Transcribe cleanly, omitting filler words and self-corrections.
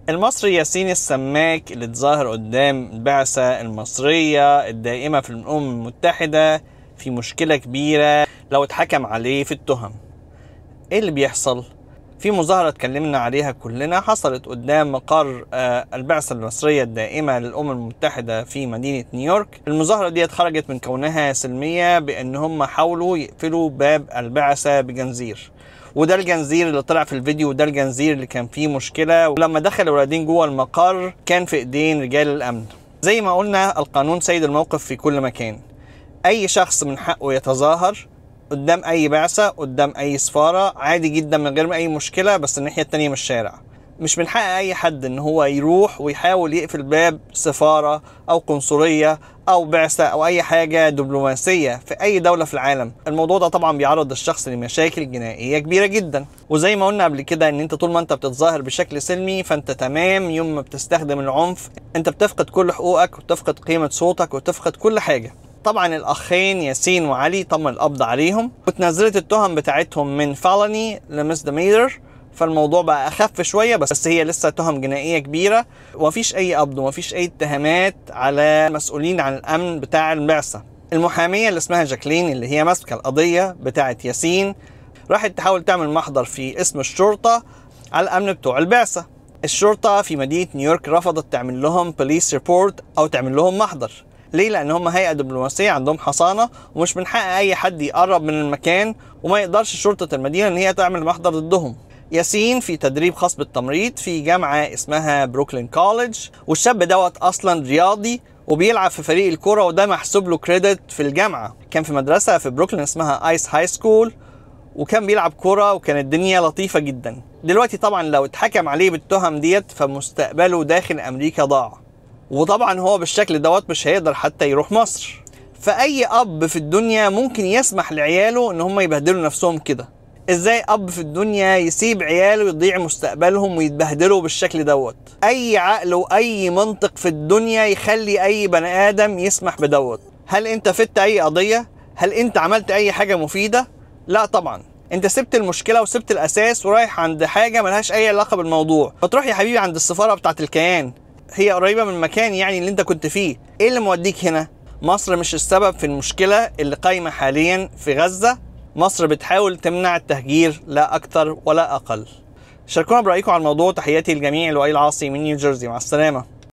المصري ياسين السماك اللي اتظاهر قدام البعثة المصرية الدائمة في الأمم المتحدة في مشكلة كبيرة لو اتحكم عليه في التهم. ايه اللي بيحصل؟ في مظاهرة اتكلمنا عليها كلنا حصلت قدام مقر البعثة المصرية الدائمة للأمم المتحدة في مدينة نيويورك. المظاهرة دي خرجت من كونها سلمية بأن هم حاولوا يقفلوا باب البعثة بجنزير، وده الجنزير اللي طلع في الفيديو، وده الجنزير اللي كان فيه مشكلة، ولما دخل الولادين جوه المقر كان في ايدين رجال الأمن. زي ما قلنا القانون سيد الموقف في كل مكان. أي شخص من حقه يتظاهر قدام اي بعثة، قدام اي سفارة، عادي جدا من غير اي مشكلة، بس الناحية التانية من الشارع. مش من حق اي حد ان هو يروح ويحاول يقفل باب سفارة او قنصلية او بعثة او اي حاجة دبلوماسية في اي دولة في العالم. الموضوع ده طبعا بيعرض الشخص لمشاكل جنائية كبيرة جدا، وزي ما قلنا قبل كده ان انت طول ما انت بتتظاهر بشكل سلمي فانت تمام. يوم ما بتستخدم العنف انت بتفقد كل حقوقك وتفقد قيمة صوتك وتفقد كل حاجة. طبعا الاخين ياسين وعلي تم القبض عليهم وتنزلت التهم بتاعتهم من فالوني لمسدميدر، فالموضوع بقى اخف شويه، بس هي لسه تهم جنائيه كبيره ومفيش اي قبض ومفيش اي اتهامات على مسؤولين عن الامن بتاع البعثه. المحاميه اللي اسمها جاكلين اللي هي ماسكه القضيه بتاعت ياسين راحت تحاول تعمل محضر في اسم الشرطه على الامن بتوع البعثه. الشرطه في مدينه نيويورك رفضت تعمل لهم بوليس ريبورت او تعمل لهم محضر. ليه؟ لأن هم هيئة دبلوماسية عندهم حصانة ومش من حق أي حد يقرب من المكان، وما يقدرش شرطة المدينة إن هي تعمل محضر ضدهم. ياسين في تدريب خاص بالتمريض في جامعة اسمها بروكلين كوليدج، والشاب دوت أصلا رياضي وبيلعب في فريق الكرة، وده محسوب له كريدت في الجامعة. كان في مدرسة في بروكلين اسمها ايس هاي سكول، وكان بيلعب كرة وكانت الدنيا لطيفة جدا. دلوقتي طبعا لو اتحكم عليه بالتهم ديت فمستقبله داخل أمريكا ضاع، وطبعا هو بالشكل دوت مش هيقدر حتى يروح مصر. فأي أب في الدنيا ممكن يسمح لعياله إن هم يبهدلوا نفسهم كده؟ إزاي أب في الدنيا يسيب عياله يضيع مستقبلهم ويتبهدلوا بالشكل دوت؟ أي عقل وأي منطق في الدنيا يخلي أي بني آدم يسمح بدوت. هل أنت فدت أي قضية؟ هل أنت عملت أي حاجة مفيدة؟ لا طبعا. أنت سبت المشكلة وسبت الأساس ورايح عند حاجة ملهاش أي علاقة بالموضوع. فتروح يا حبيبي عند السفارة بتاعت الكيان، هي قريبة من المكان يعني اللي انت كنت فيه. ايه اللي موديك هنا؟ مصر مش السبب في المشكلة اللي قايمة حاليا في غزة. مصر بتحاول تمنع التهجير لا اكتر ولا اقل. شاركونا برأيكم على الموضوع. تحياتي لجميع لؤي العاصي من نيوجيرسي. مع السلامة.